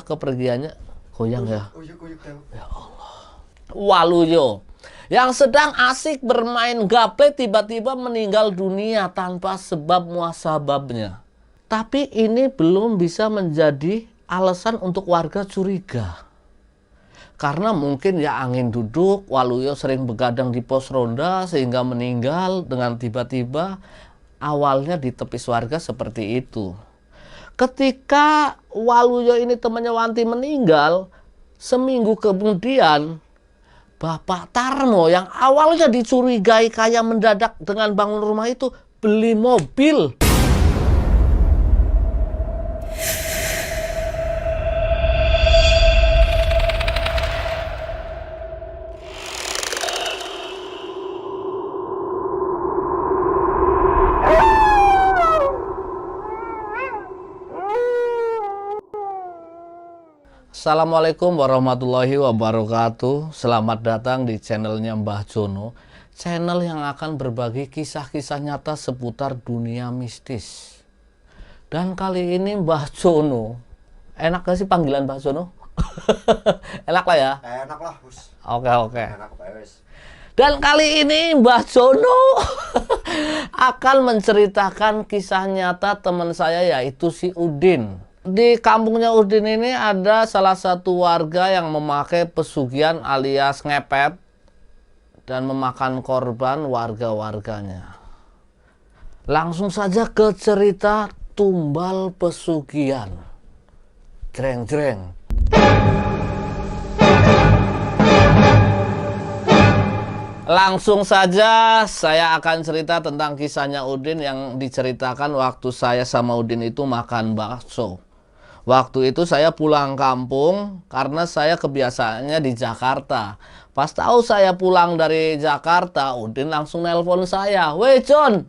Kepergiannya goyang ya. Ya Allah. Waluyo yang sedang asik bermain gaple tiba-tiba meninggal dunia tanpa sebab muasababnya. Tapi ini belum bisa menjadi alasan untuk warga curiga. Karena mungkin ya angin duduk, Waluyo sering begadang di pos ronda sehingga meninggal dengan tiba-tiba. Awalnya ditepis warga seperti itu. Ketika Waluyo ini temannya Wanti meninggal, seminggu kemudian Bapak Tarno yang awalnya dicurigai kaya mendadak dengan bangun rumah itu beli mobil. Assalamualaikum warahmatullahi wabarakatuh. Selamat datang di channelnya Mbah Jono, channel yang akan berbagi kisah-kisah nyata seputar dunia mistis. Dan kali ini Mbah Jono, enak gak sih panggilan Mbah Jono? Enak lah ya? Enak lah, Bos. Oke. Enak, Bos. Dan kali ini Mbah Jono akan menceritakan kisah nyata teman saya, yaitu si Udin. Di kampungnya Udin ini ada salah satu warga yang memakai pesugihan alias ngepet dan memakan korban warga-warganya. Langsung saja ke cerita tumbal pesugihan. Jreng-jreng. Langsung saja saya akan cerita tentang kisahnya Udin yang diceritakan waktu saya sama Udin itu makan bakso. Waktu itu saya pulang kampung karena saya kebiasaannya di Jakarta. Pas tahu saya pulang dari Jakarta, Udin langsung nelpon saya. "Weh John,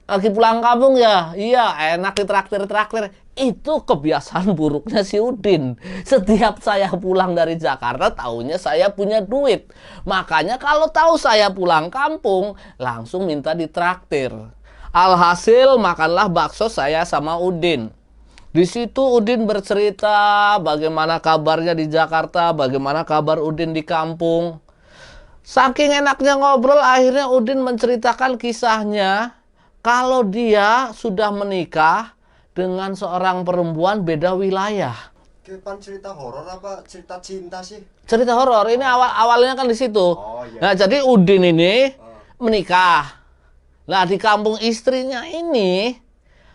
lagi pulang kampung ya?" "Iya, enak ditraktir-traktir." Itu kebiasaan buruknya si Udin. Setiap saya pulang dari Jakarta, taunya saya punya duit. Makanya kalau tahu saya pulang kampung, langsung minta ditraktir. Alhasil makanlah bakso saya sama Udin. Di situ Udin bercerita bagaimana kabarnya di Jakarta, bagaimana kabar Udin di kampung. Saking enaknya ngobrol, akhirnya Udin menceritakan kisahnya kalau dia sudah menikah dengan seorang perempuan beda wilayah. Pan cerita horor apa cerita cinta sih? Cerita horor. Ini awalnya kan di situ. Oh, iya. Nah, jadi Udin ini menikah. Nah, di kampung istrinya ini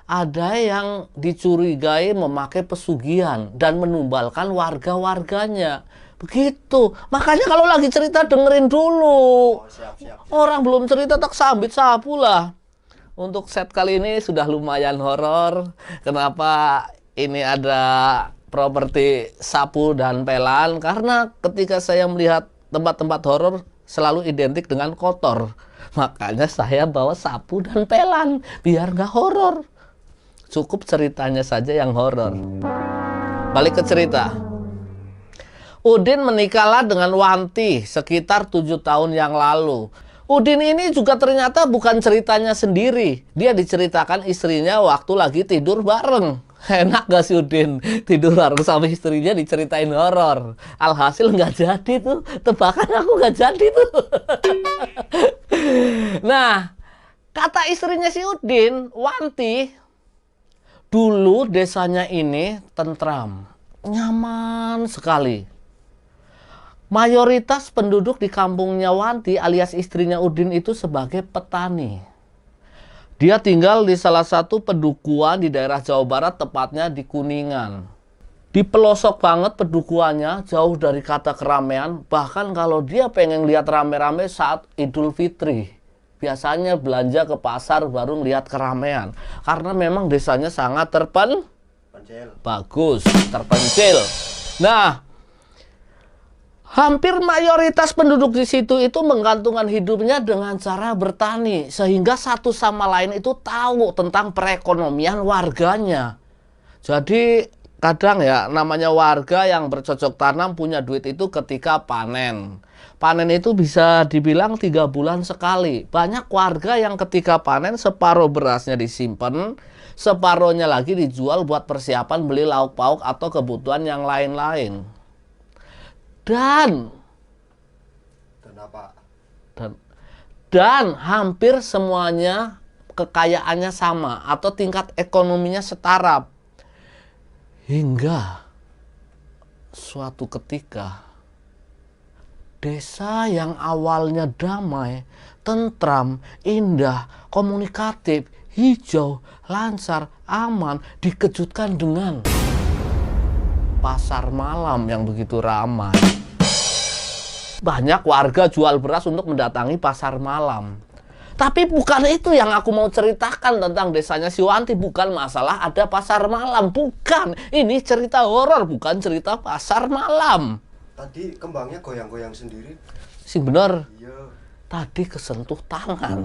ada yang dicurigai memakai pesugihan dan menumbalkan warga-warganya. Begitu. Makanya kalau lagi cerita dengerin dulu. Oh, siap. Orang belum cerita tak sambit sapu lah. Untuk set kali ini sudah lumayan horor. Kenapa ini ada properti sapu dan pelan? Karena ketika saya melihat tempat-tempat horor selalu identik dengan kotor. Makanya saya bawa sapu dan pelan biar nggak horor. Cukup ceritanya saja yang horor. Balik ke cerita. Udin menikahlah dengan Wanti sekitar 7 tahun yang lalu. Udin ini juga ternyata bukan ceritanya sendiri. Dia diceritakan istrinya waktu lagi tidur bareng. Enak gak sih Udin? Tidur bareng sama istrinya diceritain horor. Alhasil nggak jadi tuh. Tebakan aku nggak jadi tuh. Nah, kata istrinya si Udin, Wanti, dulu desanya ini tentram, nyaman sekali. Mayoritas penduduk di kampungnya Wanti alias istrinya Udin itu sebagai petani. Dia tinggal di salah satu pedukuhan di daerah Jawa Barat, tepatnya di Kuningan. Di pelosok banget pedukuhannya, jauh dari kata keramaian. Bahkan kalau dia pengen lihat rame-rame saat Idul Fitri, biasanya belanja ke pasar baru melihat keramaian. Karena memang desanya sangat terpencil. Nah, hampir mayoritas penduduk di situ itu menggantungkan hidupnya dengan cara bertani. Sehingga satu sama lain itu tahu tentang perekonomian warganya. Jadi kadang ya namanya warga yang bercocok tanam punya duit itu ketika panen. Panen itu bisa dibilang 3 bulan sekali. Banyak warga yang ketika panen separuh berasnya disimpan, Separohnya lagi dijual buat persiapan beli lauk pauk atau kebutuhan yang lain-lain. Dan apa? Dan hampir semuanya kekayaannya sama atau tingkat ekonominya setara. Hingga suatu ketika desa yang awalnya damai, tentram, indah, komunikatif, hijau, lancar, aman, dikejutkan dengan pasar malam yang begitu ramai. Banyak warga jual beras untuk mendatangi pasar malam. Tapi bukan itu yang aku mau ceritakan tentang desanya si Wanti. Bukan masalah ada pasar malam. Bukan. Ini cerita horor, bukan cerita pasar malam. Tadi kembangnya goyang-goyang sendiri. Sing bener. Iya. Tadi kesentuh tangan.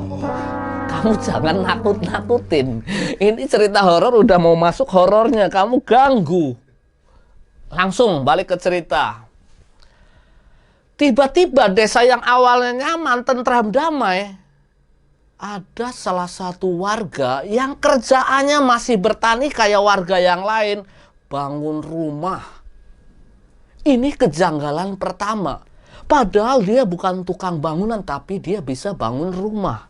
Kamu jangan nakut-nakutin. Ini cerita horor udah mau masuk horornya. Kamu ganggu. Langsung balik ke cerita. Tiba-tiba desa yang awalnya nyaman, tentram, damai, ada salah satu warga yang kerjaannya masih bertani kayak warga yang lain, bangun rumah. Ini kejanggalan pertama. Padahal dia bukan tukang bangunan, tapi dia bisa bangun rumah.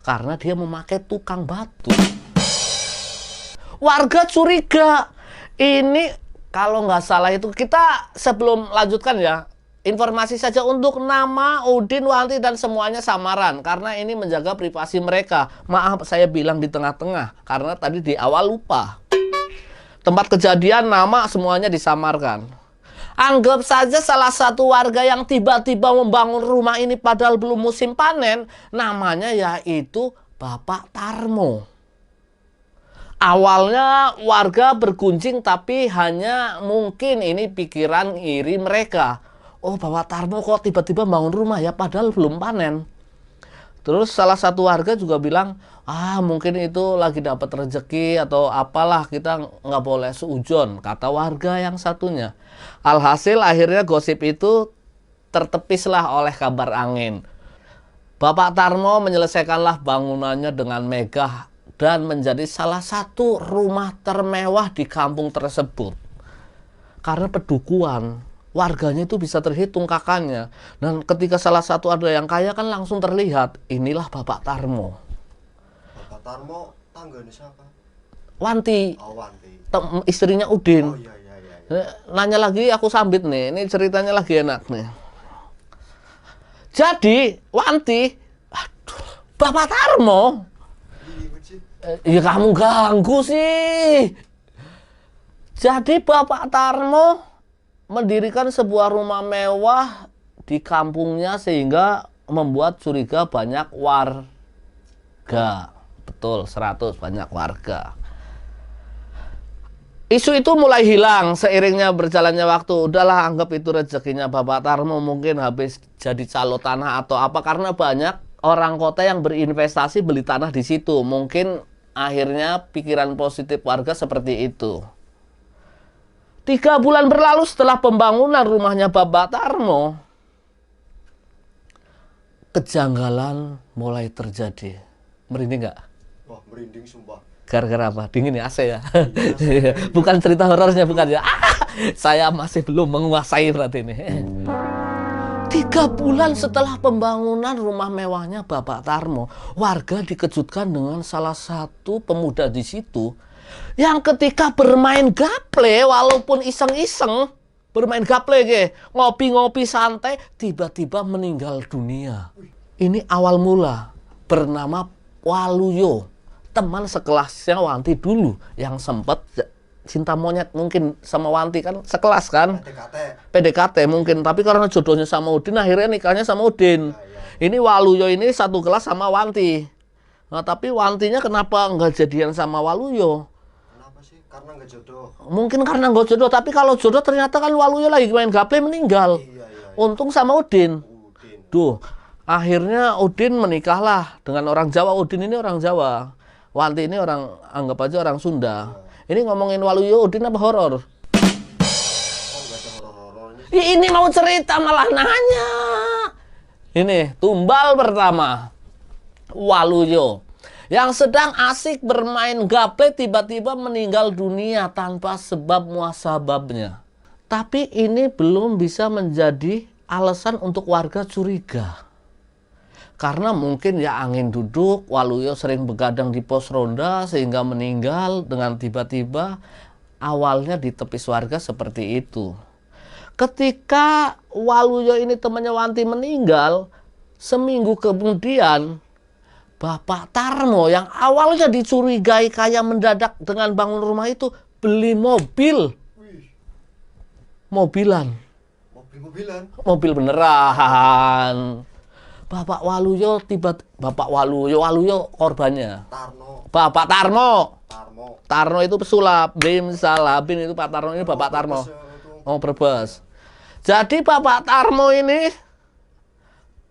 Karena dia memakai tukang batu. Warga curiga. Ini kalau nggak salah itu, kita sebelum lanjutkan ya, informasi saja untuk nama Udin, Wanti, dan semuanya samaran. Karena ini menjaga privasi mereka. Maaf saya bilang di tengah-tengah. Karena tadi di awal lupa. Tempat kejadian, nama semuanya disamarkan. Anggap saja salah satu warga yang tiba-tiba membangun rumah ini padahal belum musim panen. Namanya yaitu Bapak Tarmo. Awalnya warga bergunjing, tapi hanya mungkin ini pikiran iri mereka. Oh, Bapak Tarmo kok tiba-tiba bangun rumah ya, padahal belum panen. Terus salah satu warga juga bilang, mungkin itu lagi dapat rezeki atau apalah, kita nggak boleh seujon, kata warga yang satunya. Alhasil akhirnya gosip itu tertepislah oleh kabar angin. Bapak Tarmo menyelesaikanlah bangunannya dengan megah dan menjadi salah satu rumah termewah di kampung tersebut. Karena pedukuhan. Warganya itu bisa terhitung kakaknya. Dan ketika salah satu ada yang kaya kan langsung terlihat. Inilah Bapak Tarmo. Bapak Tarmo tangganya siapa? Wanti. Oh, Wanti. Istrinya Udin. Oh iya. Nanya lagi aku sambit nih. Ini ceritanya lagi enak nih. Jadi Wanti, Bapak Tarmo. Ya kamu ganggu sih. Jadi Bapak Tarmo mendirikan sebuah rumah mewah di kampungnya sehingga membuat curiga banyak warga. Betul, 100 banyak warga. Isu itu mulai hilang seiringnya berjalannya waktu. Udahlah, anggap itu rezekinya Bapak Tarmo, mungkin habis jadi calo tanah atau apa, karena banyak orang kota yang berinvestasi beli tanah di situ. Mungkin akhirnya pikiran positif warga seperti itu. 3 bulan berlalu setelah pembangunan rumahnya Bapak Tarmo, kejanggalan mulai terjadi. Merinding nggak? Wah, merinding sumpah. Gara-gara apa? Dingin ya AC ya? Bukan cerita horornya, bukan ya? Saya masih belum menguasai berarti ini. 3 bulan setelah pembangunan rumah mewahnya Bapak Tarmo, warga dikejutkan dengan salah satu pemuda di situ yang ketika bermain gaple, walaupun iseng-iseng, bermain gaple ngopi-ngopi santai, tiba-tiba meninggal dunia. Ini awal mula, bernama Waluyo, teman sekelasnya Wanti dulu, yang sempat cinta monyet mungkin sama Wanti, kan sekelas kan, PDKT mungkin, tapi karena jodohnya sama Udin, akhirnya nikahnya sama Udin. Ini Waluyo ini satu kelas sama Wanti. Nah, tapi Wantinya kenapa nggak jadian sama Waluyo? Karena nggak jodoh. Mungkin karena nggak jodoh, tapi kalau jodoh ternyata kan Waluyo lagi main gaple meninggal. Iya. Untung sama Udin. Duh, akhirnya Udin menikahlah dengan orang Jawa. Udin ini orang Jawa. Wanti ini orang, anggap aja orang Sunda. Ini ngomongin Waluyo, Udin apa horor? Oh, nggak ada horor-horornya. Ini mau cerita malah nanya. Ini tumbal pertama, Waluyo. Yang sedang asik bermain gaple tiba-tiba meninggal dunia tanpa sebab muasababnya. Tapi ini belum bisa menjadi alasan untuk warga curiga. Karena mungkin ya angin duduk, Waluyo sering begadang di pos ronda sehingga meninggal dengan tiba-tiba. Awalnya ditepis warga seperti itu. Ketika Waluyo ini temannya Wanti meninggal, seminggu kemudian Bapak Tarmo yang awalnya dicurigai kayak mendadak dengan bangun rumah itu beli mobil. Wih, Mobilan. mobil-mobilan. Mobil beneran. Bapak Waluyo Waluyo korbannya. Tarno, Bapak Tarmo. Tarmo. Tarno itu pesulap, Bim Salabin itu Pak Tarno ini Bapak Tarmo. Brebes ya, itu. Oh, Brebes. Jadi Bapak Tarmo ini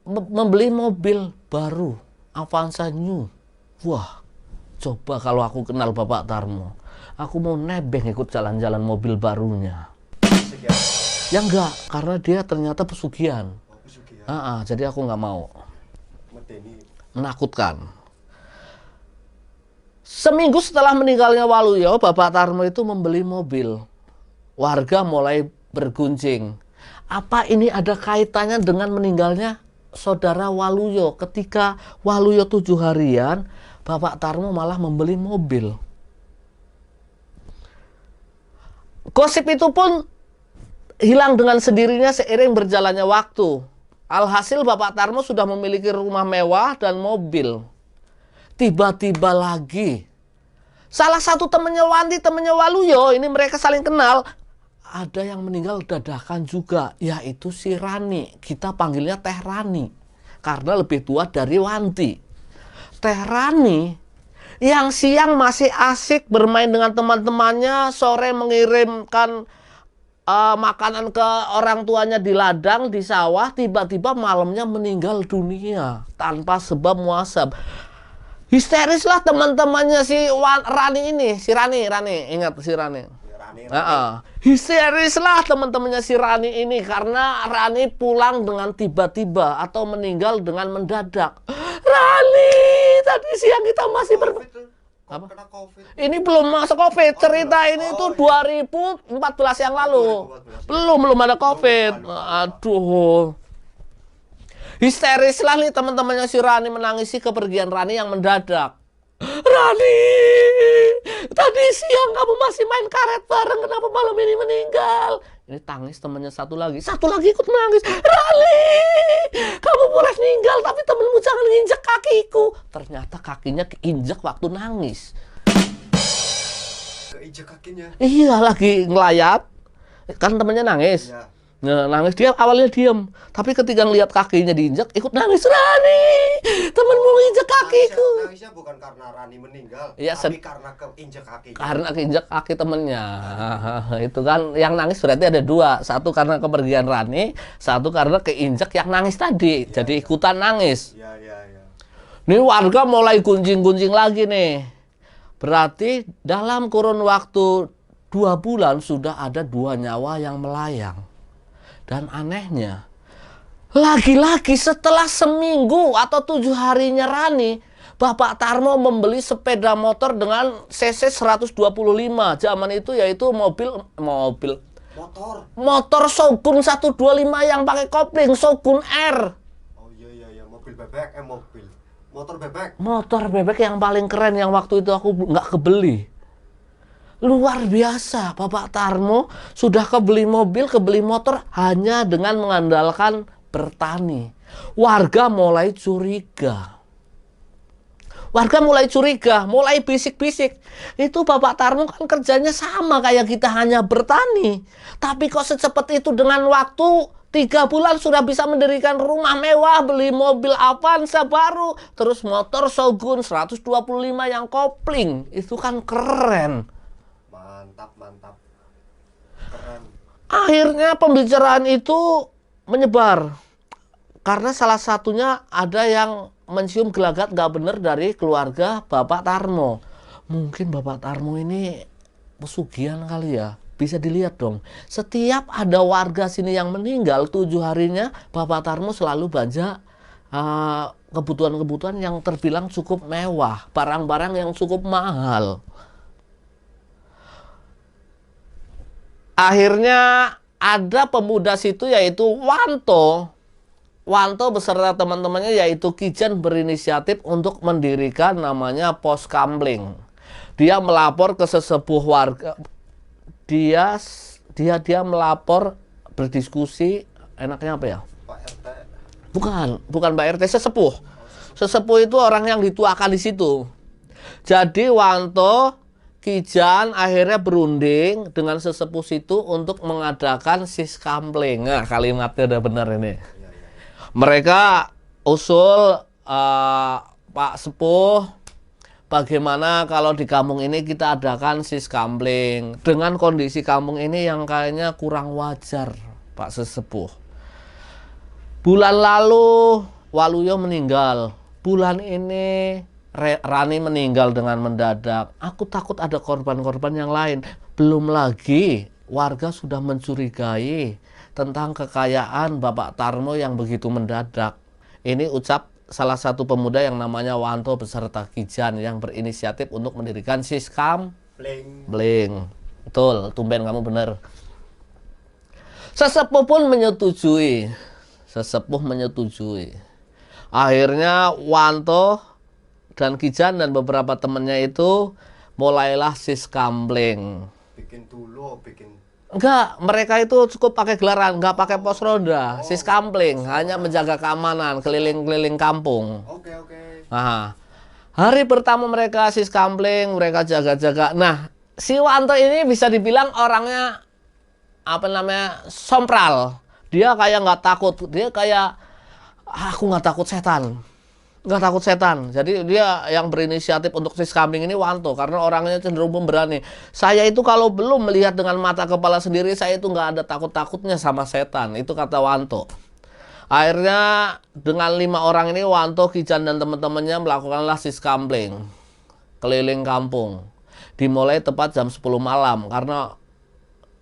membeli mobil baru, Avanza New. Wah, coba kalau aku kenal Bapak Tarmo, aku mau nebeng ikut jalan-jalan mobil barunya. Asik ya. Ya enggak, karena dia ternyata pesugihan. Oh, pesugihan. Jadi aku nggak mau. Medeni. Menakutkan. Seminggu setelah meninggalnya Waluyo, Bapak Tarmo itu membeli mobil. Warga mulai berguncing. Apa ini ada kaitannya dengan meninggalnya saudara Waluyo? Ketika Waluyo 7 harian, Bapak Tarmo malah membeli mobil. Gosip itu pun hilang dengan sendirinya seiring berjalannya waktu. Alhasil Bapak Tarmo sudah memiliki rumah mewah dan mobil. Tiba-tiba lagi, salah satu temannya Wanti, temannya Waluyo, ini mereka saling kenal. Ada yang meninggal dadakan juga, yaitu si Rani. Kita panggilnya Teh Rani, karena lebih tua dari Wanti. Teh Rani yang siang masih asik bermain dengan teman-temannya, sore mengirimkan makanan ke orang tuanya di ladang, di sawah, tiba-tiba malamnya meninggal dunia tanpa sebab muasab. Histeris lah teman-temannya si Rani ini, si Rani, ingat si Rani. Ya, Rani. Histeris lah teman-temannya si Rani ini karena Rani pulang dengan tiba-tiba atau meninggal dengan mendadak. Rani, tadi siang kita masih Covid tuh. Apa? Kena Covid. Ini belum masuk Covid, cerita ini tuh 2014 yang lalu. 2014. Belum ada Covid. Aduh. Histeris lah nih teman-temannya si Rani menangisi kepergian Rani yang mendadak. Rani, tadi siang kamu masih main karet bareng, kenapa malam ini meninggal? Ini tangis temannya satu lagi ikut menangis. Rani, kamu boleh meninggal tapi temenmu jangan nginjek kakiku. Ternyata kakinya keinjek waktu nangis. Keinjek kakinya. Iya, lagi ngelayap. Kan temennya nangis. Ya. Nah, nangis dia awalnya diem, tapi ketika ngelihat kakinya diinjak ikut nangis. Rani, temenmu nginjek kakiku. Nangisnya bukan karena Rani meninggal, Iya, tapi karena keinjek kakinya. Karena keinjak kaki temennya. Itu kan yang nangis berarti ada dua, satu karena kepergian Rani, satu karena keinjak yang nangis tadi, jadi ikutan nangis. Iya. Nih warga mulai gunjing-gunjing lagi nih. Berarti dalam kurun waktu 2 bulan sudah ada 2 nyawa yang melayang. Dan anehnya, lagi-lagi setelah seminggu atau 7 harinya Rani, Bapak Tarmo membeli sepeda motor dengan cc 125. Zaman itu yaitu motor Shogun 125 yang pakai kopling, Shogun R. Oh iya, mobil bebek, motor bebek. Motor bebek yang paling keren yang waktu itu aku nggak kebeli. Luar biasa, Bapak Tarmo sudah kebeli mobil, kebeli motor hanya dengan mengandalkan bertani. Warga mulai curiga. Mulai bisik-bisik. Itu Bapak Tarmo kan kerjanya sama kayak kita, hanya bertani. Tapi kok secepat itu dengan waktu 3 bulan sudah bisa mendirikan rumah mewah, beli mobil Avanza baru, terus motor Shogun 125 yang kopling. Itu kan keren. Mantap. Keren. Akhirnya pembicaraan itu menyebar. Karena salah satunya ada yang mencium gelagat gak bener dari keluarga Bapak Tarmo. Mungkin Bapak Tarmo ini pesugihan kali ya. Bisa dilihat dong. Setiap ada warga sini yang meninggal 7 harinya, Bapak Tarmo selalu belanja kebutuhan-kebutuhan yang terbilang cukup mewah, barang-barang yang cukup mahal. Akhirnya ada pemuda situ yaitu Wanto. Wanto beserta teman-temannya yaitu Kijan berinisiatif untuk mendirikan namanya pos kamling. Dia melapor ke sesepuh warga. Dia melapor, berdiskusi, enaknya apa ya? Pak RT. Bukan Mbak RT, sesepuh. Sesepuh itu orang yang dituakan di situ. Jadi Wanto, Kijan akhirnya berunding dengan sesepuh situ untuk mengadakan siskamling. Nah, kalimatnya udah benar ini. Mereka usul, Pak Sepuh, bagaimana kalau di kampung ini kita adakan siskamling dengan kondisi kampung ini yang kayaknya kurang wajar, Pak Sesepuh. Bulan lalu Waluyo meninggal. Bulan ini Rani meninggal dengan mendadak. Aku takut ada korban-korban yang lain. Belum lagi warga sudah mencurigai tentang kekayaan Bapak Tarmo yang begitu mendadak. Ini ucap salah satu pemuda yang namanya Wanto beserta Kijan yang berinisiatif untuk mendirikan Siskamling. Betul, tumben kamu benar. Sesepuh pun menyetujui. Akhirnya Wanto dan Kijan dan beberapa temannya itu mulailah siskamling. Bikin dulu, bikin. Enggak, mereka itu cukup pakai gelaran, enggak pakai pos ronda. Siskamling hanya menjaga keamanan keliling-keliling kampung. Oke. Nah, hari pertama mereka siskamling, mereka jaga-jaga. Nah, si Wanto ini bisa dibilang orangnya sompral. Dia kayak nggak takut, dia kayak aku nggak takut setan. Nggak takut setan. Jadi dia yang berinisiatif untuk siskamling ini Wanto, karena orangnya cenderung pemberani. Saya itu kalau belum melihat dengan mata kepala sendiri, saya itu nggak ada takut-takutnya sama setan. Itu kata Wanto. Akhirnya dengan 5 orang ini Wanto, Kijan dan teman-temannya melakukanlah siskamling keliling kampung. Dimulai tepat jam 10 malam karena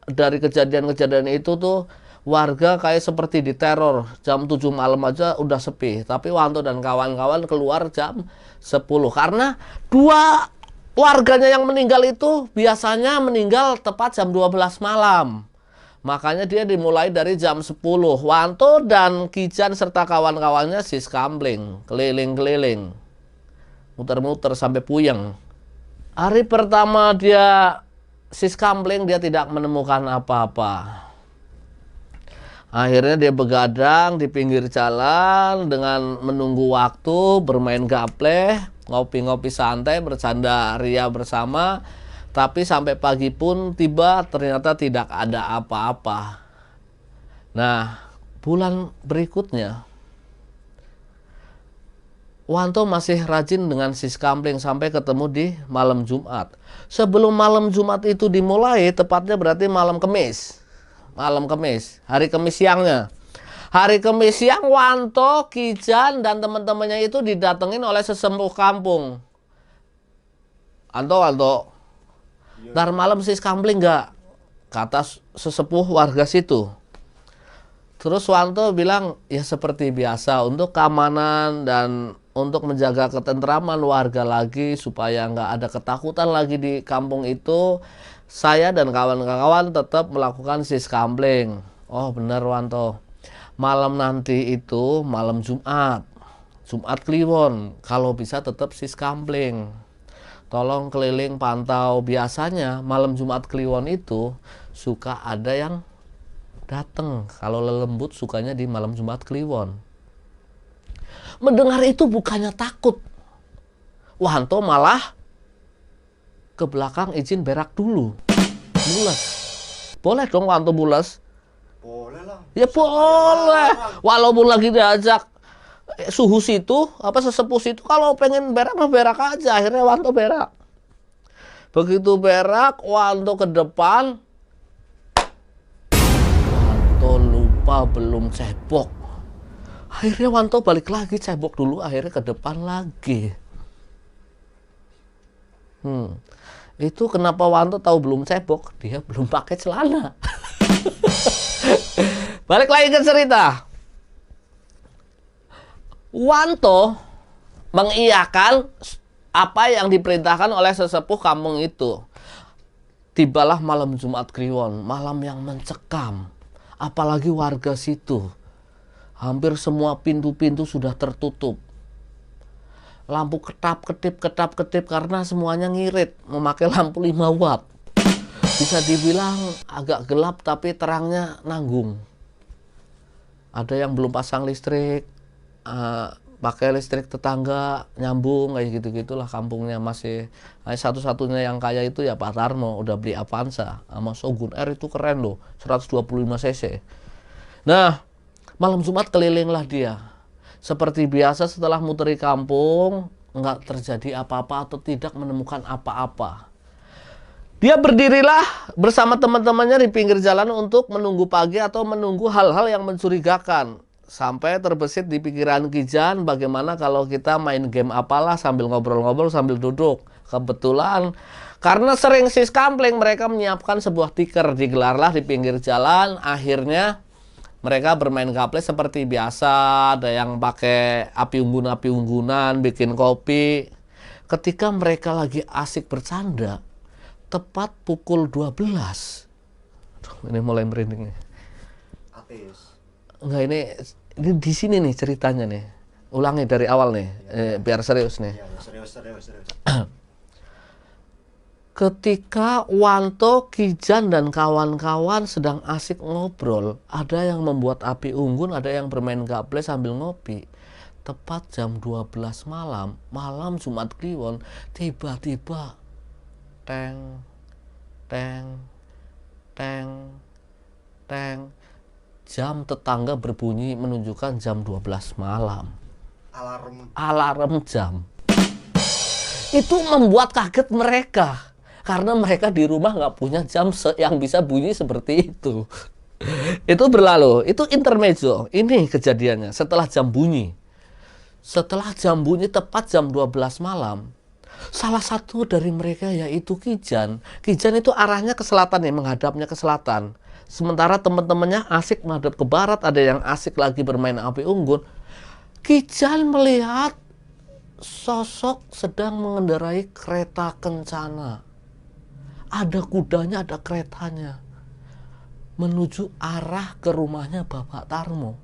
dari kejadian-kejadian itu tuh warga kayak seperti diteror. Jam 7 malam aja udah sepi. Tapi Wanto dan kawan-kawan keluar jam 10. Karena 2 warganya yang meninggal itu biasanya meninggal tepat jam 12 malam. Makanya dia dimulai dari jam 10. Wanto dan Kijan serta kawan-kawannya siskamling. Keliling-keliling. Muter-muter sampai puyeng. Hari pertama dia siskamling, dia tidak menemukan apa-apa. Akhirnya dia begadang di pinggir jalan dengan menunggu waktu, bermain gapleh, ngopi-ngopi santai, bercanda ria bersama. Tapi sampai pagi pun tiba, ternyata tidak ada apa-apa. Nah, bulan berikutnya, Wanto masih rajin dengan siskamling sampai ketemu di malam Jumat. Sebelum malam Jumat itu dimulai, tepatnya berarti malam Kamis. Hari Kamis siangnya. Hari Kamis siang Wanto, Kijan dan teman-temannya itu didatengin oleh sesepuh kampung. Wanto. Ntar malam siskamling nggak? Kata sesepuh warga situ. Terus Wanto bilang, ya seperti biasa untuk keamanan dan untuk menjaga ketentraman warga lagi supaya nggak ada ketakutan lagi di kampung itu, saya dan kawan-kawan tetap melakukan siskamling. Oh benar Wanto. Malam nanti itu malam Jumat Kliwon. Kalau bisa tetap siskamling. Tolong keliling pantau. Biasanya malam Jumat Kliwon itu suka ada yang datang. Kalau lelembut sukanya di malam Jumat Kliwon. Mendengar itu bukannya takut. Wanto malah ke belakang izin berak dulu. Mules. Boleh dong Wanto mules? Boleh lah. Ya boleh. Walaupun lagi diajak suhu situ, sesepuh situ, kalau pengen berak mah berak aja. Akhirnya Wanto berak. Begitu berak, Wanto ke depan. Wanto lupa belum cebok. Akhirnya Wanto balik lagi, cebok dulu, akhirnya ke depan lagi. Itu kenapa Wanto tahu belum cebok? Dia belum pakai celana. Balik lagi ke cerita. Wanto mengiyakan apa yang diperintahkan oleh sesepuh kampung itu. Tibalah malam Jumat Kliwon, malam yang mencekam. Apalagi warga situ. Hampir semua pintu-pintu sudah tertutup. Lampu ketap-ketip karena semuanya ngirit, memakai lampu 5 watt. Bisa dibilang agak gelap tapi terangnya nanggung. Ada yang belum pasang listrik, pakai listrik tetangga, nyambung, kayak gitu-gitulah kampungnya masih. Satu-satunya yang kaya itu ya Pak Tarmo, udah beli Avanza sama Shogun R, itu keren loh, 125 cc. Nah, malam Jumat kelilinglah dia. Seperti biasa setelah muteri kampung, nggak terjadi apa-apa atau tidak menemukan apa-apa. Dia berdirilah bersama teman-temannya di pinggir jalan untuk menunggu pagi atau menunggu hal-hal yang mencurigakan. Sampai terbesit di pikiran Kijan, bagaimana kalau kita main game apalah sambil ngobrol-ngobrol sambil duduk. Kebetulan karena sering siskampling, mereka menyiapkan sebuah tikar, digelarlah di pinggir jalan. Akhirnya mereka bermain gaple seperti biasa. Ada yang pakai api unggun-unggunan, bikin kopi. Ketika mereka lagi asik bercanda, tepat pukul 12. Aduh, ini mulai merinding nih. Ateis. Enggak, ini di sini nih ceritanya nih. Ulangi dari awal nih, biar serius nih. Ya, serius. Ketika Wanto, Kijan, dan kawan-kawan sedang asik ngobrol, ada yang membuat api unggun, ada yang bermain gaple sambil ngopi. Tepat jam 12 malam, malam Jumat Kliwon, tiba-tiba teng, teng, teng, teng. Jam tetangga berbunyi menunjukkan jam 12 malam. Alarm jam. Itu membuat kaget mereka. Karena mereka di rumah nggak punya jam yang bisa bunyi seperti itu. Itu berlalu. Itu intermezzo. Ini kejadiannya setelah jam bunyi. Setelah jam bunyi tepat jam 12 malam. Salah satu dari mereka yaitu Kijan. Kijan itu arahnya ke selatan nih, menghadapnya ke selatan. Sementara teman-temannya asik menghadap ke barat, ada yang asik lagi bermain api unggun. Kijan melihat sosok sedang mengendarai kereta kencana. Ada kudanya, ada keretanya. Menuju arah ke rumahnya Bapak Tarmo.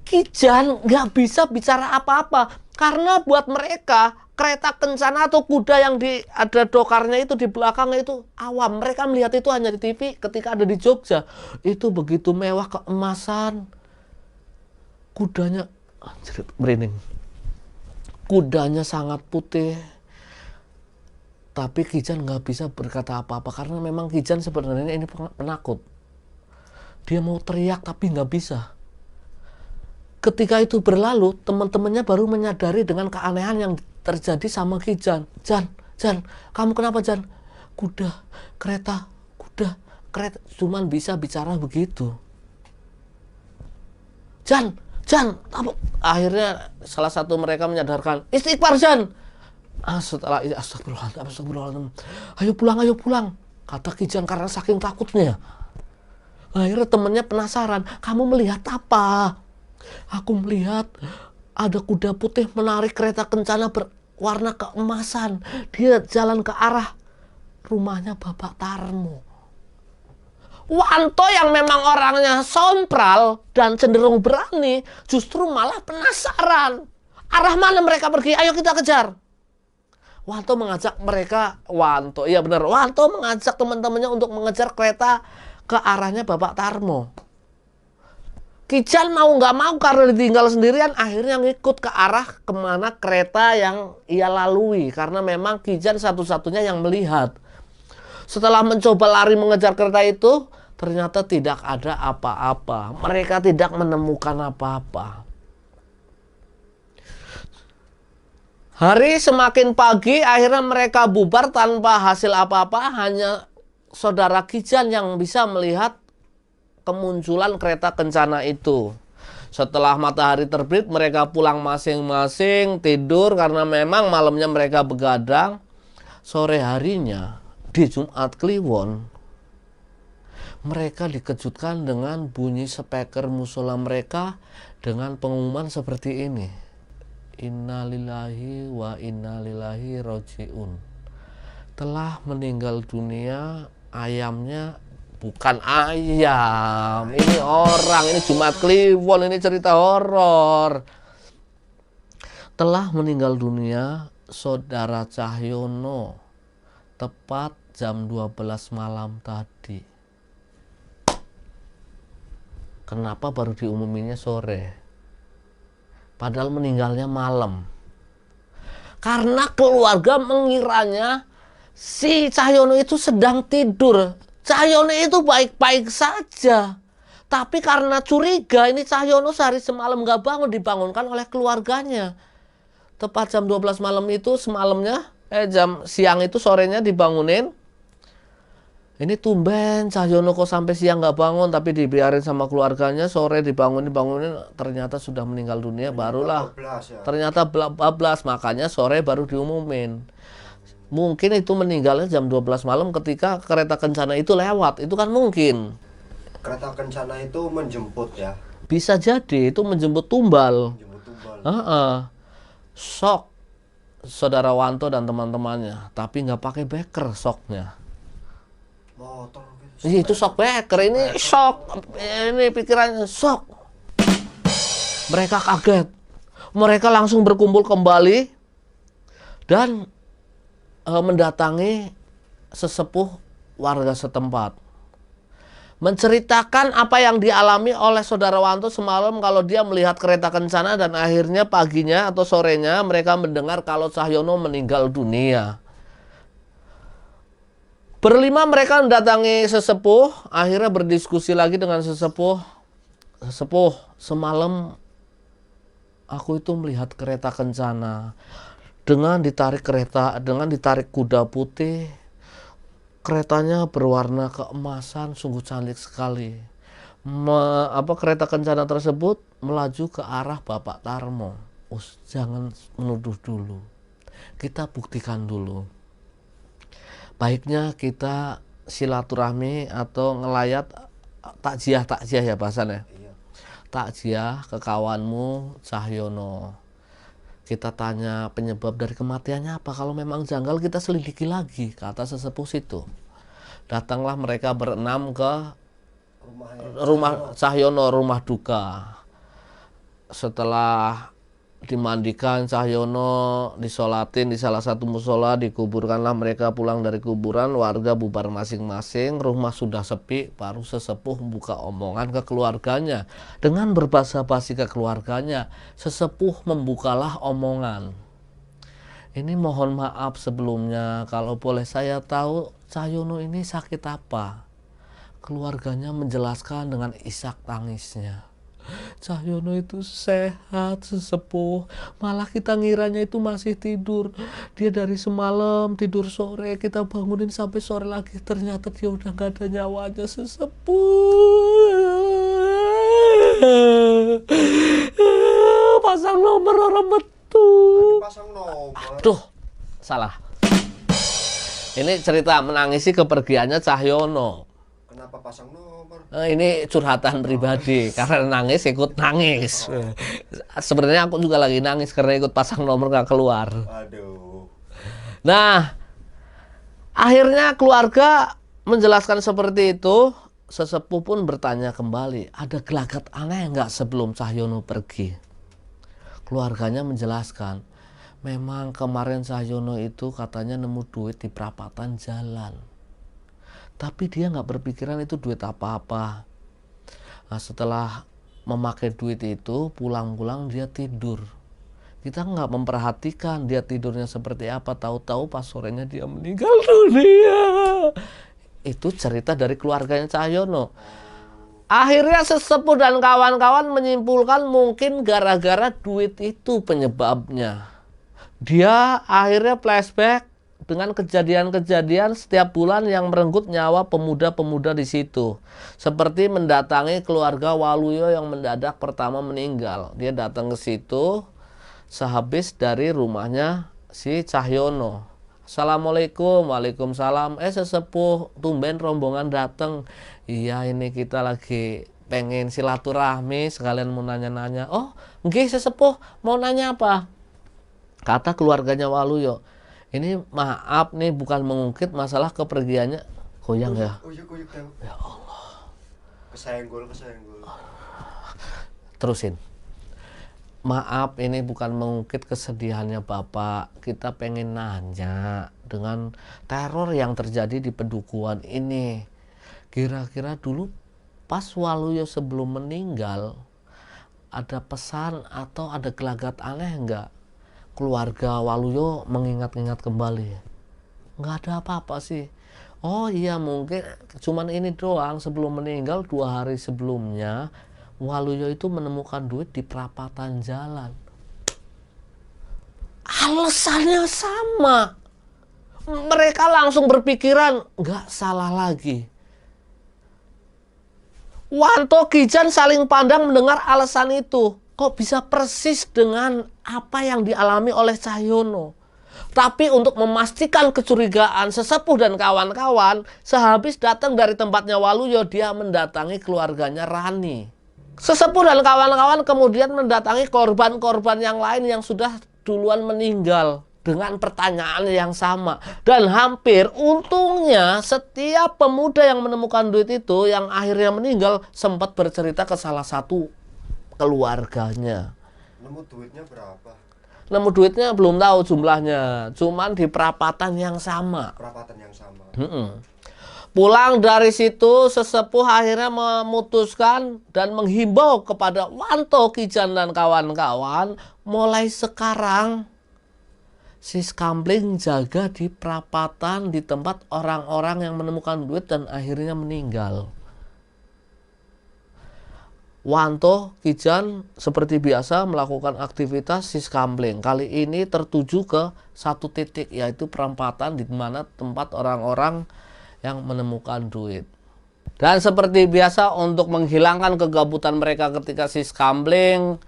Kijan nggak bisa bicara apa-apa. Karena buat mereka, kereta kencana atau kuda yang ada dokarnya itu di belakangnya itu awam. Mereka melihat itu hanya di TV ketika ada di Jogja. Itu begitu mewah, keemasan. Kudanya, anjir, merinding. Kudanya sangat putih. Tapi Kijan nggak bisa berkata apa-apa. Karena memang Kijan sebenarnya ini penakut. Dia mau teriak tapi nggak bisa. Ketika itu berlalu, teman-temannya baru menyadari dengan keanehan yang terjadi sama Kijan. Jan, kamu kenapa Jan? Kuda, kereta. Cuman bisa bicara begitu. Jan, apa? Akhirnya salah satu mereka menyadarkan, istighfar Jan. Setelah itu, astagfirullahaladzim. Ayo pulang. Kata Kijan karena saking takutnya. Akhirnya temannya penasaran, kamu melihat apa? Aku melihat ada kuda putih menarik kereta kencana berwarna keemasan. Dia jalan ke arah rumahnya Bapak Tarmo. Wanto yang memang orangnya sompral dan cenderung berani, justru malah penasaran. Arah mana mereka pergi? Ayo kita kejar. Wanto mengajak teman-temannya untuk mengejar kereta ke arahnya Bapak Tarmo. Kijan mau nggak mau karena ditinggal sendirian, akhirnya ngikut ke arah kemana kereta yang ia lalui. Karena memang Kijan satu-satunya yang melihat. Setelah mencoba lari mengejar kereta itu, ternyata tidak ada apa-apa. Mereka tidak menemukan apa-apa. Hari semakin pagi, akhirnya mereka bubar tanpa hasil apa-apa. Hanya saudara Kijan yang bisa melihat kemunculan kereta kencana itu. Setelah matahari terbit, mereka pulang masing-masing, tidur karena memang malamnya mereka begadang. Sore harinya, di Jumat Kliwon, Mereka dikejutkan dengan bunyi speaker musola mereka dengan pengumuman seperti ini. Innalillahi wa innalillahi rojiun. Telah meninggal dunia ayamnya. Bukan ayam, ini orang, ini Jumat Kliwon, ini cerita horor. Telah meninggal dunia Saudara Cahyono tepat jam 12 malam tadi. Kenapa baru diumuminnya sore? Padahal meninggalnya malam. Karena keluarga mengiranya si Cahyono itu sedang tidur. Cahyono itu baik-baik saja. Tapi karena curiga ini Cahyono sehari semalam gak bangun, dibangunkan oleh keluarganya. Tepat jam 12 malam itu semalamnya, jam siang itu sorenya dibangunin. Ini tumben Cahyono kok sampai siang gak bangun, tapi dibiarin sama keluarganya, sore dibangunin, ternyata sudah meninggal dunia, barulah. 12 ya. Ternyata 12, makanya sore baru diumumin. Mungkin itu meninggalnya jam 12 malam ketika kereta kencana itu lewat. Itu kan mungkin. Kereta kencana itu menjemput ya. Bisa jadi itu menjemput tumbal. Menjemput tumbal. Sok Saudara Wanto dan teman-temannya. Tapi nggak pakai beker soknya. Motor gitu. Itu sok beker. Ini sok. Ini pikirannya sok. Mereka kaget. Mereka langsung berkumpul kembali. Dan mendatangi sesepuh warga setempat, menceritakan apa yang dialami oleh Saudara Wanto semalam kalau dia melihat kereta kencana dan akhirnya paginya atau sorenya mereka mendengar kalau Cahyono meninggal dunia. Berlima mereka mendatangi sesepuh, akhirnya berdiskusi lagi dengan sesepuh. Sesepuh, semalam aku itu melihat kereta kencana. Dengan ditarik kuda putih, keretanya berwarna keemasan, sungguh cantik sekali. Kereta kencana tersebut melaju ke arah Bapak Tarmo. Jangan menuduh dulu, kita buktikan dulu. Baiknya kita silaturahmi atau ngelayat takziah ya bahasannya. Iya. Takziah ke kawanmu Cahyono. Kita tanya penyebab dari kematiannya apa. Kalau memang janggal kita selidiki lagi, kata sesepuh situ. Datanglah mereka berenam ke rumah Cahyono, rumah duka. Setelah dimandikan Cahyono, disolatin di salah satu musola, dikuburkanlah mereka pulang dari kuburan, warga bubar masing-masing, rumah sudah sepi, baru sesepuh membuka omongan ke keluarganya. Dengan berbasa-basi ke keluarganya, sesepuh membukalah omongan. Ini mohon maaf sebelumnya, kalau boleh saya tahu Cahyono ini sakit apa? Keluarganya menjelaskan dengan isak tangisnya. Cahyono itu sehat, sesepuh. Malah kita ngiranya itu masih tidur. Dia dari semalam tidur sore, kita bangunin sampai sore lagi. Ternyata dia udah gak ada nyawanya, sesepuh. Pasang nomor orang betul. Pasang nomor. Aduh, salah. Ini cerita menangisi kepergiannya Cahyono. Kenapa pasang nomor? Ini curhatan pribadi, karena nangis ikut nangis. Sebenarnya aku juga lagi nangis karena ikut pasang nomor gak keluar. Aduh. Nah, akhirnya keluarga menjelaskan seperti itu. Sesepuh pun bertanya kembali, ada gelagat aneh nggak sebelum Cahyono pergi? Keluarganya menjelaskan, memang kemarin Cahyono itu katanya nemu duit di perapatan jalan. Tapi dia nggak berpikiran itu duit apa-apa. Nah, setelah memakai duit itu, pulang-pulang dia tidur. Kita nggak memperhatikan dia tidurnya seperti apa. Tahu-tahu pas sorenya dia meninggal dunia. Itu cerita dari keluarganya Cahyono. Akhirnya sesepuh dan kawan-kawan menyimpulkan mungkin gara-gara duit itu penyebabnya. Dia akhirnya flashback dengan kejadian-kejadian setiap bulan yang merenggut nyawa pemuda-pemuda di situ. Seperti mendatangi keluarga Waluyo yang mendadak pertama meninggal. Dia datang ke situ sehabis dari rumahnya si Cahyono. Assalamualaikum, waalaikumsalam. Sesepuh tumben rombongan datang. Iya, ini kita lagi pengen silaturahmi, sekalian mau nanya-nanya. Oh, nggih sesepuh, mau nanya apa? Kata keluarganya Waluyo, ini maaf nih, bukan mengungkit masalah kepergiannya. Goyang ya? Oh iya kuyuk tau. Ya Allah. Kesenggol. Terusin. Maaf, ini bukan mengungkit kesedihannya Bapak. Kita pengen nanya dengan teror yang terjadi di Pedukuhan ini. Kira-kira dulu pas Waluyo sebelum meninggal, ada pesan atau ada gelagat aneh enggak? Keluarga Waluyo mengingat-ingat kembali. Nggak ada apa-apa sih. Oh iya, mungkin cuman ini doang, sebelum meninggal 2 hari sebelumnya Waluyo itu menemukan duit di perapatan jalan. Alasannya sama. Mereka langsung berpikiran nggak salah lagi. Wanto Kijan saling pandang mendengar alasan itu. Kok bisa persis dengan apa yang dialami oleh Cahyono. Tapi untuk memastikan kecurigaan sesepuh dan kawan-kawan, sehabis datang dari tempatnya Waluyo, dia mendatangi keluarganya Rani. Sesepuh dan kawan-kawan kemudian mendatangi korban-korban yang lain yang sudah duluan meninggal dengan pertanyaan yang sama. Dan hampir untungnya setiap pemuda yang menemukan duit itu yang akhirnya meninggal sempat bercerita ke salah satu keluarganya. Nemu duitnya berapa? Nemu duitnya belum tahu jumlahnya, cuman di perapatan yang sama. Perapatan yang sama. Pulang dari situ, sesepuh akhirnya memutuskan dan menghimbau kepada Wanto Kijan dan kawan-kawan, mulai sekarang Sis Kambling jaga di perapatan di tempat orang-orang yang menemukan duit dan akhirnya meninggal. Wanto Kijan seperti biasa melakukan aktivitas Sis Kambling. Kali ini tertuju ke satu titik, yaitu perempatan di mana tempat orang-orang yang menemukan duit. Dan seperti biasa untuk menghilangkan kegabutan mereka ketika Sis Kambling,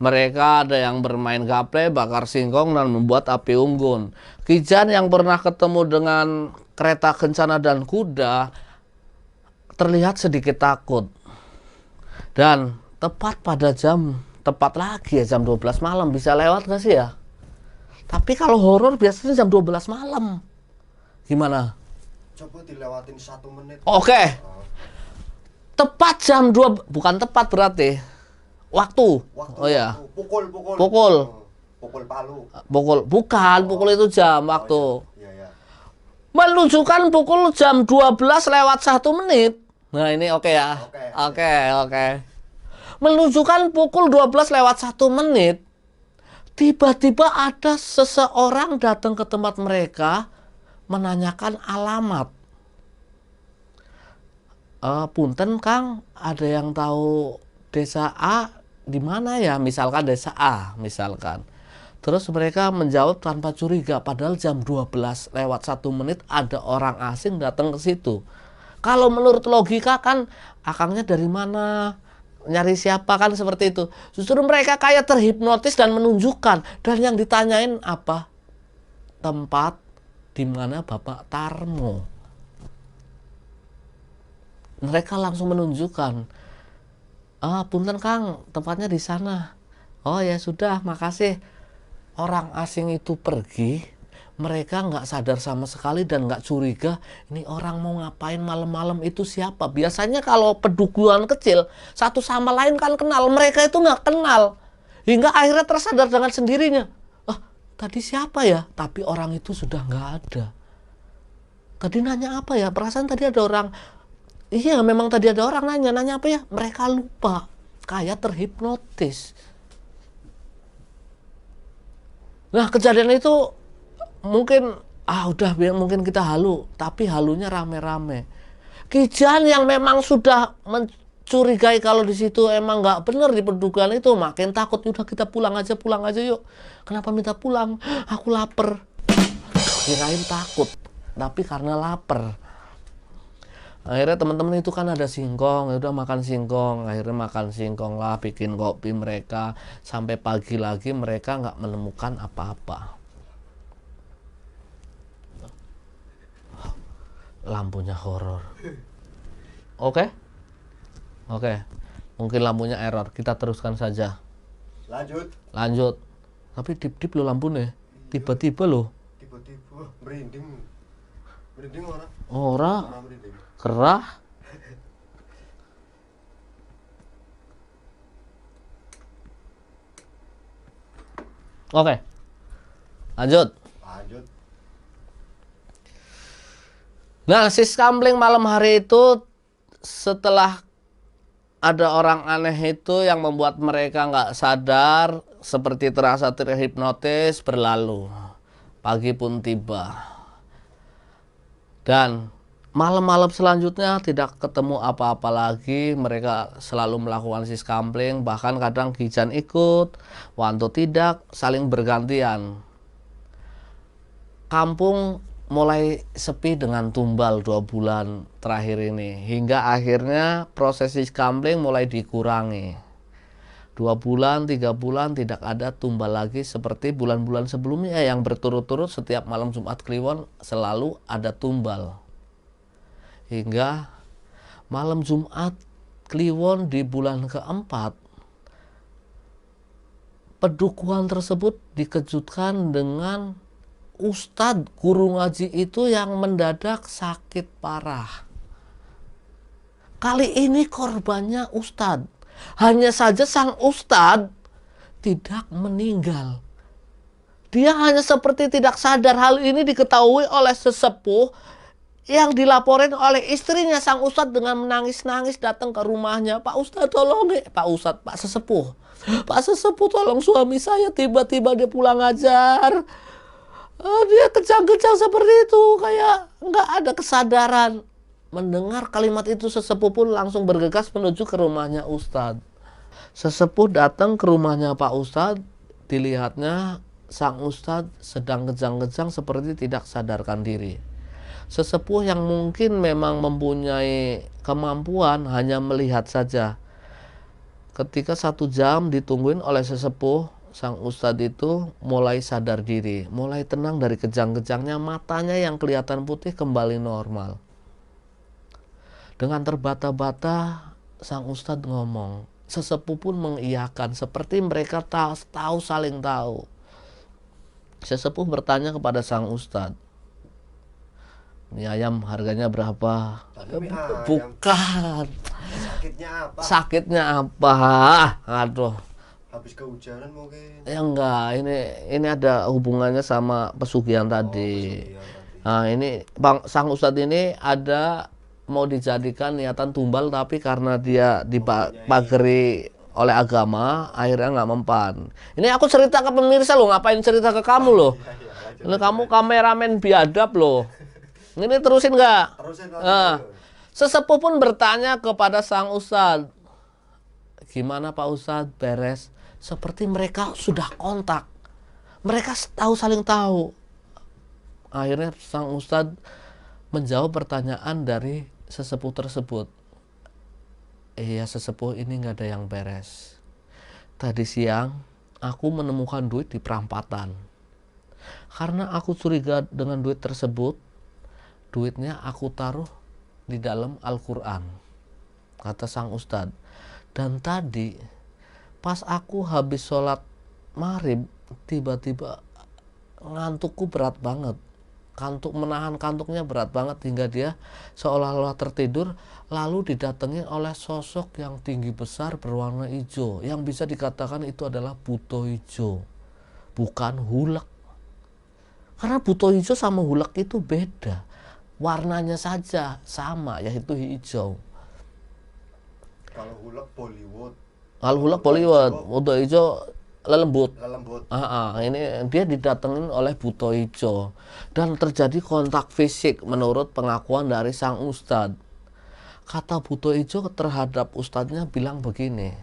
mereka ada yang bermain gaple, bakar singkong, dan membuat api unggun. Kijan yang pernah ketemu dengan kereta kencana dan kuda terlihat sedikit takut. Dan tepat lagi ya jam 12 malam, bisa lewat gak sih ya? Tapi kalau horor biasanya jam 12 malam. Gimana? Coba dilewatin 1 menit. Oke. Tepat jam 2, bukan tepat berarti. Waktu. Oh ya. Pukul. Pukul palu. Pukul itu jam waktu. Iya. Menunjukkan pukul jam 12 lewat 1 menit. Nah ini oke ya. Oke. Menunjukkan pukul 12 lewat 1 menit. Tiba-tiba ada seseorang datang ke tempat mereka menanyakan alamat. Punten Kang, ada yang tahu desa A di mana ya? Misalkan desa A, misalkan. Terus mereka menjawab tanpa curiga, padahal jam 12 lewat 1 menit ada orang asing datang ke situ. Kalau menurut logika kan, akangnya dari mana? Nyari siapa kan seperti itu. Justru mereka kayak terhipnotis dan menunjukkan. Dan yang ditanyain apa? Tempat di mana Bapak Tarmo. Mereka langsung menunjukkan. Punten Kang, tempatnya di sana. Oh ya sudah, makasih. Orang asing itu pergi. Mereka nggak sadar sama sekali dan nggak curiga. Ini orang mau ngapain malam-malam, itu siapa? Biasanya kalau pedukuhan kecil, satu sama lain kan kenal. Mereka itu nggak kenal. Hingga akhirnya tersadar dengan sendirinya. Tadi siapa ya? Tapi orang itu sudah nggak ada. Tadi nanya apa ya? Perasaan tadi ada orang. Iya, memang tadi ada orang nanya. Nanya apa ya? Mereka lupa. Kayak terhipnotis. Nah, kejadian itu mungkin mungkin kita halu, tapi halunya rame-rame. Kijan yang memang sudah mencurigai kalau di situ emang nggak bener di pedukuhan itu, makin takut. Udah kita pulang aja yuk. Kenapa minta pulang? Aku lapar. Kirain takut, tapi karena lapar. Akhirnya teman-teman itu kan ada singkong, ya udah makan singkong. Akhirnya makan singkong lah, bikin kopi mereka. Sampai pagi lagi mereka nggak menemukan apa-apa. Lampunya horor. Oke? Oke. Mungkin lampunya error. Kita teruskan saja. Lanjut. Tapi dip-dip lo lampunya. Tiba-tiba lo. Tiba-tiba merinding. Merinding ora? Ora. Merinding. Kerah. Oke. Lanjut. Nah, si skambling malam hari itu setelah ada orang aneh itu yang membuat mereka nggak sadar, seperti terasa terhipnotis, berlalu. Pagi pun tiba. Dan malam-malam selanjutnya tidak ketemu apa-apa lagi. Mereka selalu melakukan si skambling, bahkan kadang Kijan ikut, Wanto tidak, saling bergantian. Kampung mulai sepi dengan tumbal 2 bulan terakhir ini, hingga akhirnya prosesi skambling mulai dikurangi. 2 bulan, 3 bulan tidak ada tumbal lagi seperti bulan-bulan sebelumnya yang berturut-turut setiap malam Jumat Kliwon selalu ada tumbal. Hingga malam Jumat Kliwon di bulan keempat, pedukuhan tersebut dikejutkan dengan Ustadz guru ngaji itu yang mendadak sakit parah. Kali ini korbannya Ustadz. Hanya saja sang Ustadz tidak meninggal. Dia hanya seperti tidak sadar. Hal ini diketahui oleh sesepuh yang dilaporin oleh istrinya sang Ustadz dengan menangis-nangis datang ke rumahnya. Pak Ustadz tolong, Pak Ustadz, Pak Sesepuh. Pak Sesepuh tolong suami saya tiba-tiba dia pulang ngajar. Dia kejang-kejang seperti itu, kayak nggak ada kesadaran. Mendengar kalimat itu, sesepuh pun langsung bergegas menuju ke rumahnya Ustadz. Sesepuh datang ke rumahnya Pak Ustadz, dilihatnya sang Ustadz sedang kejang-kejang seperti tidak sadarkan diri. Sesepuh yang mungkin memang mempunyai kemampuan hanya melihat saja. Ketika 1 jam ditungguin oleh sesepuh, sang Ustadz itu mulai sadar diri, mulai tenang dari kejang-kejangnya, matanya yang kelihatan putih kembali normal. Dengan terbata-bata, sang Ustadz ngomong, sesepuh pun mengiyakan, seperti mereka tahu saling tahu. Sesepuh bertanya kepada sang Ustadz, ini ayam harganya berapa? Bukan. Sakitnya apa? Aduh. Habis kehujanan mungkin. Ya enggak, ini ada hubungannya sama pesugihan tadi. Nah, ini sang Ustadz ini ada mau dijadikan niatan tumbal, tapi karena dia dipagari oleh agama, akhirnya nggak mempan. Ini aku cerita ke pemirsa loh, ngapain cerita ke kamu loh? Ini kamu kameramen biadab loh. Ini terusin nggak? Sesepuh pun bertanya kepada sang Ustadz, gimana Pak Ustadz, beres? Seperti mereka sudah kontak. Mereka saling tahu. Akhirnya sang Ustadz menjawab pertanyaan dari sesepuh tersebut. Iya sesepuh, ini nggak ada yang beres. Tadi siang aku menemukan duit di perampatan. Karena aku curiga dengan duit tersebut, duitnya aku taruh di dalam Al-Quran, kata sang Ustadz. Dan tadi pas aku habis sholat maghrib, tiba-tiba ngantukku berat banget. Menahan kantuknya berat banget hingga dia seolah-olah tertidur. Lalu didatangi oleh sosok yang tinggi besar berwarna hijau, yang bisa dikatakan itu adalah buto hijau, bukan hulek. Karena buto hijau sama hulek itu beda, warnanya saja sama, yaitu hijau. Kalau hulek Bollywood. Kalau hulek Bollywood, buto hijau lelembut. Ini dia didatengin oleh buto hijau dan terjadi kontak fisik menurut pengakuan dari sang Ustadz. Kata buto hijau terhadap Ustadznya bilang begini,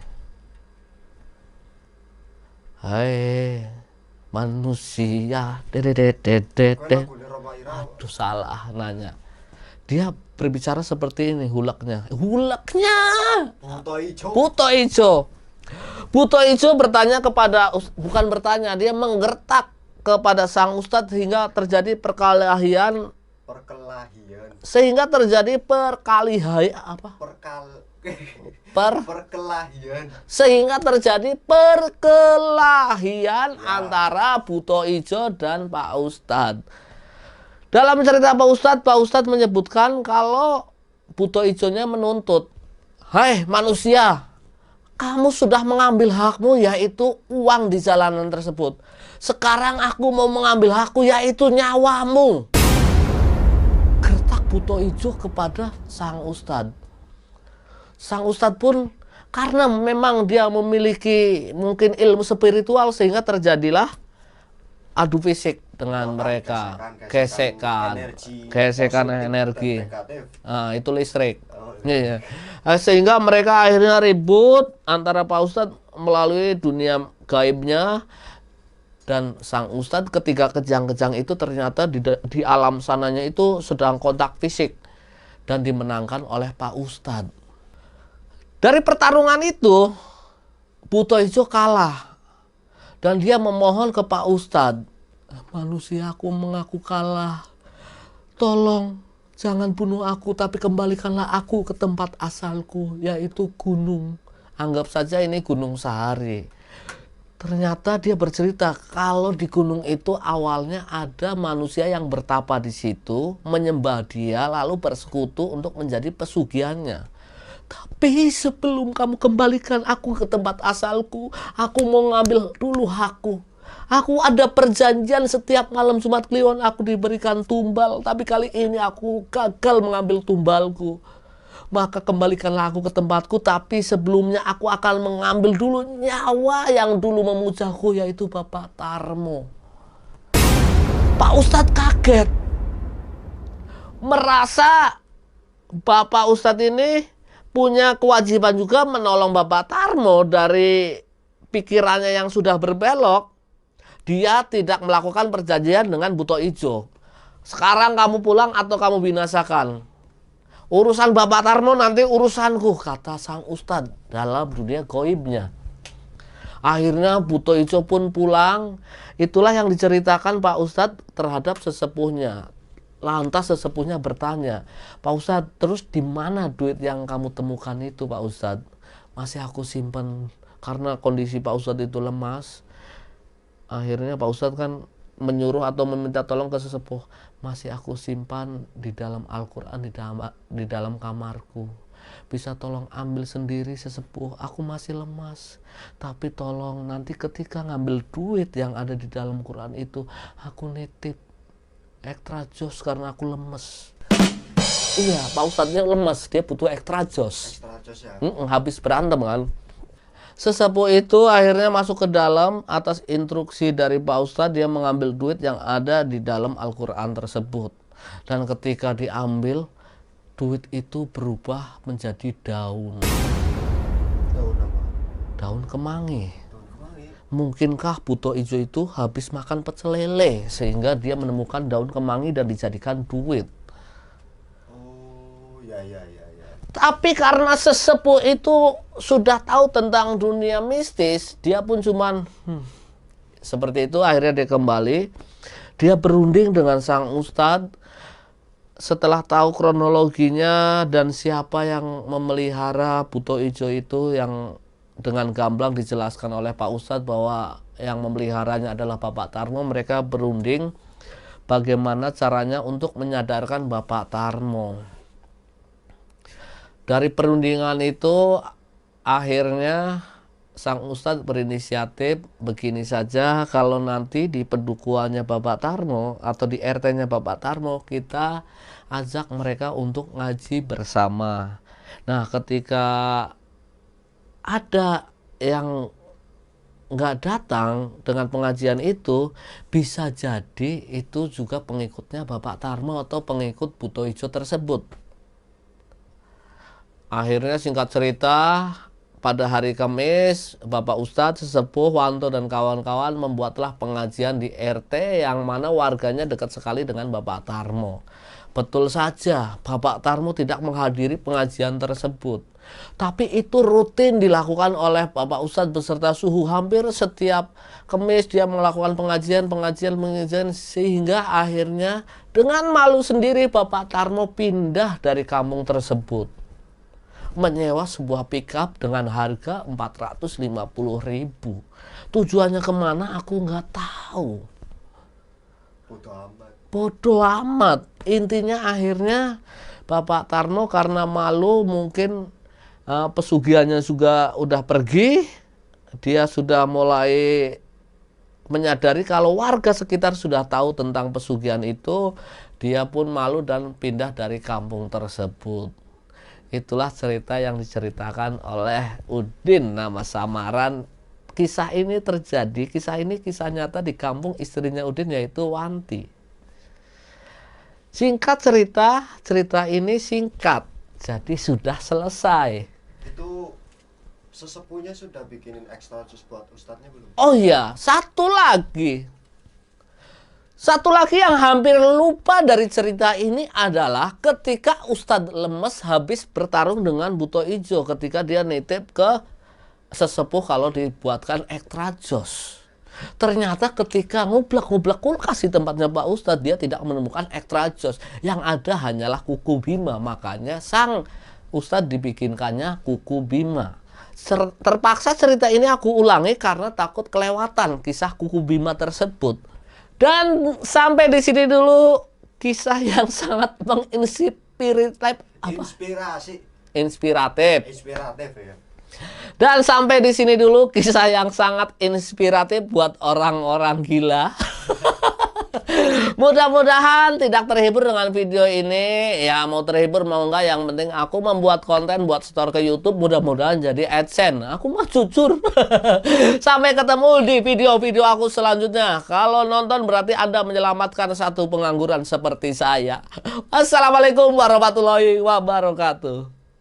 hai manusia, aduh salah nanya. Dia berbicara seperti ini, huleknya. Buto hijau. Buto hijau bertanya kepada, bukan bertanya, dia menggertak kepada sang Ustadz hingga terjadi perkelahian Perkelahian. Sehingga terjadi Perkelahian. sehingga terjadi perkelahian antara Buto Ijo dan Pak Ustadz. Dalam cerita Pak Ustadz menyebutkan kalau Buto Ijonya menuntut, "Hai manusia, kamu sudah mengambil hakmu yaitu uang di jalanan tersebut. Sekarang aku mau mengambil hakku yaitu nyawamu." Gertak Buto Ijo kepada sang Ustadz. Sang Ustadz pun karena memang dia memiliki mungkin ilmu spiritual sehingga terjadilah adu fisik dengan mereka. Gesekan energi. Nah, itu listrik. Iya. Sehingga mereka akhirnya ribut antara Pak Ustadz melalui dunia gaibnya. Dan sang Ustadz ketika kejang-kejang itu ternyata di alam sananya itu sedang kontak fisik. Dan dimenangkan oleh Pak Ustadz. Dari pertarungan itu, Buto Ijo kalah. Dan dia memohon ke Pak Ustadz, "Manusia, aku mengaku kalah. Tolong jangan bunuh aku, tapi kembalikanlah aku ke tempat asalku, yaitu gunung. Anggap saja ini Gunung Sahari." Ternyata dia bercerita kalau di gunung itu awalnya ada manusia yang bertapa di situ, menyembah dia, lalu bersekutu untuk menjadi pesugihannya. "Tapi sebelum kamu kembalikan aku ke tempat asalku, aku mau ngambil dulu hakku. Aku ada perjanjian setiap malam Jumat Kliwon aku diberikan tumbal, tapi kali ini aku gagal mengambil tumbalku. Maka kembalikanlah aku ke tempatku, tapi sebelumnya aku akan mengambil dulu nyawa yang dulu memujaku, yaitu Bapak Tarmo." Pak Ustadz kaget. Merasa Bapak Ustadz ini punya kewajiban juga menolong Bapak Tarmo dari pikirannya yang sudah berbelok. Dia tidak melakukan perjanjian dengan Buto Ijo. "Sekarang kamu pulang atau kamu binasakan. Urusan Bapak Tarmo nanti urusanku," kata sang Ustadz dalam dunia goibnya. Akhirnya Buto Ijo pun pulang. Itulah yang diceritakan Pak Ustadz terhadap sesepuhnya. Lantas sesepuhnya bertanya, "Pak Ustadz, terus di mana duit yang kamu temukan itu, Pak Ustadz?" "Masih aku simpan." Karena kondisi Pak Ustadz itu lemas. Akhirnya Pak Ustadz kan menyuruh atau meminta tolong ke sesepuh, "Masih aku simpan di dalam Al-Quran, di dalam kamarku. Bisa tolong ambil sendiri sesepuh, aku masih lemas. Tapi tolong nanti ketika ngambil duit yang ada di dalam Quran itu, aku nitip extra jos karena aku lemes." Iya, Pak Ustadznya lemes, dia butuh extra jos. Habis berantem kan. Sesepuh itu akhirnya masuk ke dalam atas instruksi dari Pak Ustadz. Dia mengambil duit yang ada di dalam Al-Quran tersebut. Dan ketika diambil, duit itu berubah menjadi daun. Daun kemangi. Mungkinkah Buto Ijo itu habis makan pecel lele sehingga dia menemukan daun kemangi dan dijadikan duit? Oh, ya. Tapi karena sesepuh itu sudah tahu tentang dunia mistis, dia pun cuman seperti itu. Akhirnya dia kembali. Dia berunding dengan sang Ustadz. Setelah tahu kronologinya dan siapa yang memelihara Buto Ijo itu, yang dengan gamblang dijelaskan oleh Pak Ustadz bahwa yang memeliharanya adalah Bapak Tarmo, mereka berunding bagaimana caranya untuk menyadarkan Bapak Tarmo. Dari perundingan itu akhirnya sang Ustadz berinisiatif, begini saja, kalau nanti di pedukuhannya Bapak Tarmo atau di RT-nya Bapak Tarmo, kita ajak mereka untuk ngaji bersama. Nah, ketika ada yang nggak datang dengan pengajian itu, bisa jadi itu juga pengikutnya Bapak Tarmo atau pengikut Buto Ijo tersebut. Akhirnya singkat cerita, pada hari Kamis, Bapak Ustadz, Sesepuh, Wanto, dan kawan-kawan membuatlah pengajian di RT yang mana warganya dekat sekali dengan Bapak Tarmo. Betul saja, Bapak Tarmo tidak menghadiri pengajian tersebut. Tapi itu rutin dilakukan oleh Bapak Ustadz beserta suhu. Hampir setiap Kamis dia melakukan pengajian, sehingga akhirnya dengan malu sendiri Bapak Tarno pindah dari kampung tersebut. Menyewa sebuah pickup dengan harga 450.000. Tujuannya kemana aku nggak tahu. Bodoh amat. Intinya akhirnya Bapak Tarno karena malu, mungkin pesugihannya juga udah pergi. Dia sudah mulai menyadari kalau warga sekitar sudah tahu tentang pesugihan itu. Dia pun malu dan pindah dari kampung tersebut. Itulah cerita yang diceritakan oleh Udin, nama samaran. Kisah ini terjadi, kisah nyata di kampung istrinya Udin, yaitu Wanti. Singkat cerita ini singkat, jadi sudah selesai. Itu sesepuhnya sudah bikinin extra jus buat ustadznya belum? Oh iya, satu lagi yang hampir lupa dari cerita ini adalah ketika Ustadz Lemes habis bertarung dengan Buto Ijo, ketika dia nitip ke sesepuh kalau dibuatkan ekstra jos. Ternyata ketika ngublak kulkas di tempatnya Pak Ustadz, dia tidak menemukan ekstra jos. Yang ada hanyalah kuku bima. Makanya sang Ustadz dibikinkannya kuku bima. Terpaksa cerita ini aku ulangi karena takut kelewatan kisah kuku bima tersebut. Dan sampai di sini dulu kisah yang sangat inspiratif ya. Dan sampai di sini dulu kisah yang sangat inspiratif buat orang-orang gila. Mudah-mudahan tidak terhibur dengan video ini. Ya mau terhibur mau enggak, yang penting aku membuat konten buat store ke YouTube, mudah-mudahan jadi AdSense. Aku mah jujur. Sampai ketemu di video-video aku selanjutnya. Kalau nonton berarti Anda menyelamatkan satu pengangguran seperti saya. Assalamualaikum warahmatullahi wabarakatuh.